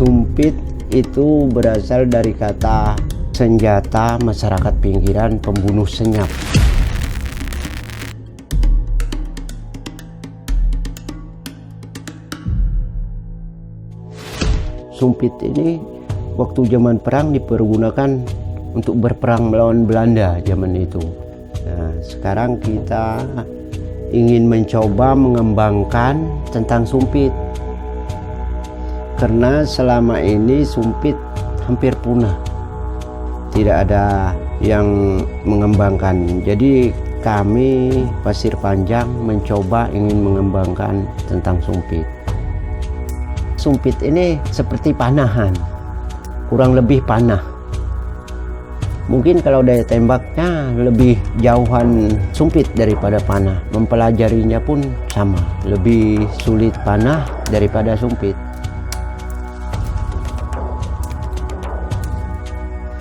Sumpit itu berasal dari kata senjata masyarakat pinggiran pembunuh senyap. Sumpit ini waktu zaman perang dipergunakan untuk berperang melawan Belanda zaman itu. Nah, sekarang kita ingin mencoba mengembangkan tentang sumpit. Karena selama ini sumpit hampir punah. Tidak ada yang mengembangkan. Jadi kami Pasir Panjang mencoba ingin mengembangkan tentang sumpit. Sumpit ini seperti panahan, kurang lebih panah. Mungkin kalau daya tembaknya lebih jauhan sumpit daripada panah. Mempelajarinya pun sama, lebih sulit panah daripada sumpit.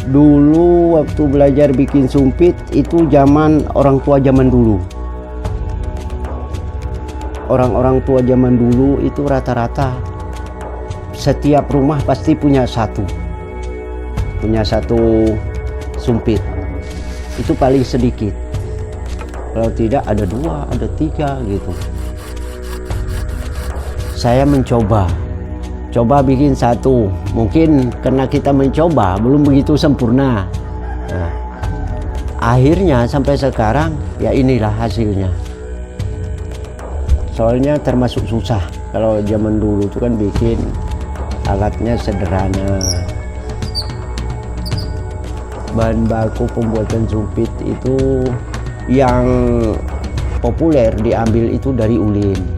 Dulu waktu belajar bikin sumpit itu zaman orang tua zaman dulu. Orang-orang tua zaman dulu itu rata-rata setiap rumah pasti punya satu sumpit. Itu paling sedikit. Kalau tidak ada 2, ada 3 gitu. Saya mencoba bikin satu. Mungkin karena kita mencoba belum begitu sempurna. Nah, akhirnya sampai sekarang ya inilah hasilnya. Soalnya termasuk susah. Kalau zaman dulu itu kan bikin alatnya sederhana. Bahan baku pembuatan sumpit itu yang populer diambil itu dari ulin.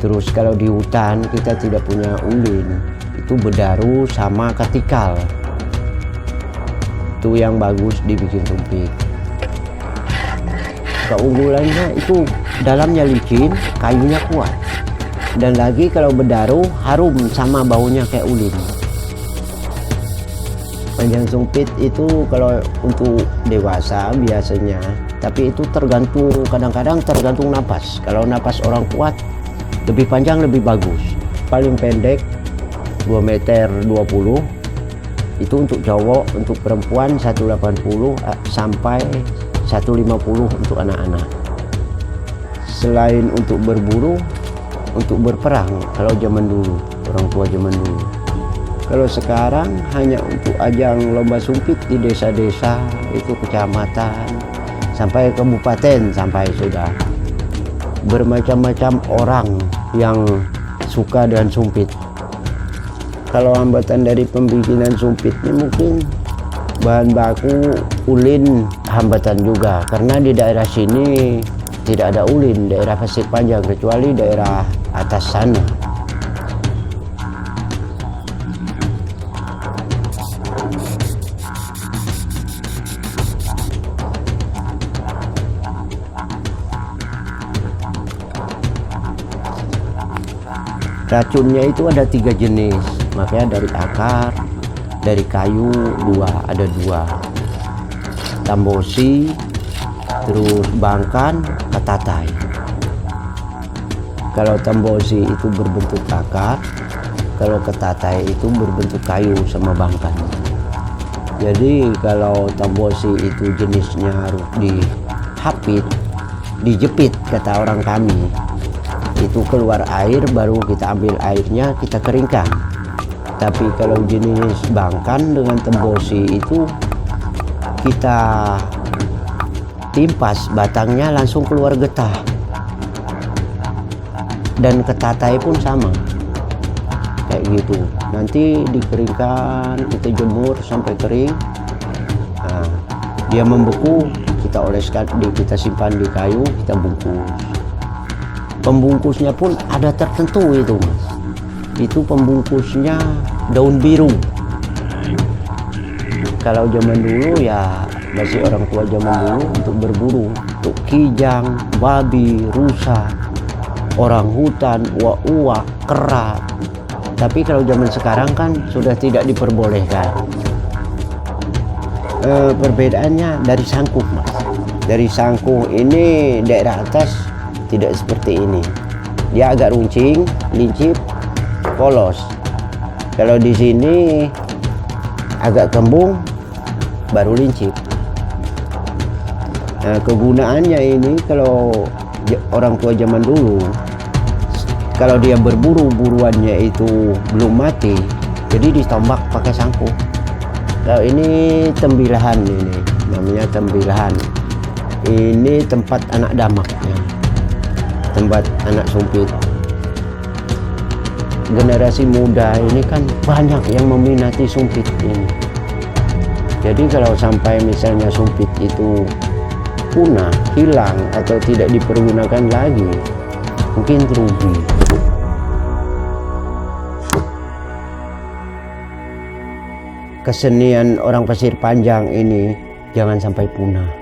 Terus kalau di hutan kita tidak punya ulin, itu bedaru sama ketikal. Itu yang bagus dibikin sumpit. Keunggulannya itu dalamnya licin, kayunya kuat. Dan lagi kalau bedaru harum sama baunya kayak ulin. Panjang sumpit itu kalau untuk dewasa biasanya, tapi itu kadang-kadang tergantung napas. Kalau napas orang kuat, lebih panjang lebih bagus. Paling pendek 2,20 meter. Itu untuk cowok, untuk perempuan 180 sampai 150 untuk anak-anak. Selain untuk berburu, untuk berperang kalau zaman dulu, orang tua zaman dulu. Kalau sekarang hanya untuk ajang lomba sumpit di desa-desa, itu kecamatan sampai kabupaten sampai sudah. Bermacam-macam orang yang suka dengan sumpit. Kalau hambatan dari pembikinan sumpit ini mungkin bahan baku ulin hambatan juga, karena di daerah sini tidak ada ulin, daerah Pasir Panjang, kecuali daerah atas sana. Racunnya itu ada 3 jenis, makanya dari akar, dari kayu ada dua. Tambosi, terus bangkan, katatai. Kalau tambosi itu berbentuk akar, kalau katatai itu berbentuk kayu sama bangkan. Jadi kalau tambosi itu jenisnya harus dijepit kata orang kami. Itu keluar air, baru kita ambil airnya, kita keringkan. Tapi kalau jenis bangkan dengan tembosi itu kita timpas batangnya langsung keluar getah. Dan ketatai pun sama kayak gitu. Nanti dikeringkan, kita jemur sampai kering. Nah, dia membeku, kita oleskan, kita simpan di kayu, kita bungkus. Pembungkusnya pun ada tertentu itu, Mas. Itu pembungkusnya daun biru. Kalau zaman dulu ya masih orang tua zaman dulu untuk berburu, untuk kijang, babi, rusa, orang hutan, uak-uak, kera. Tapi kalau zaman sekarang kan sudah tidak diperbolehkan. Perbedaannya dari sangkuh, Mas. Dari sangkuh ini daerah atas tidak seperti ini. Dia agak runcing, lincip, polos. Kalau di sini agak kembung baru lincip. Nah, kegunaannya ini kalau orang tua zaman dulu, kalau dia berburu, buruannya itu belum mati, jadi ditombak pakai sangku. Kalau ini tembilahan, ini namanya tembilahan. Ini tempat anak damak ya. Tempat anak sumpit. Generasi muda ini kan banyak yang meminati sumpit ini. Jadi kalau sampai misalnya sumpit itu punah, hilang atau tidak dipergunakan lagi, mungkin rugi. Kesenian orang Pasir Panjang ini jangan sampai punah.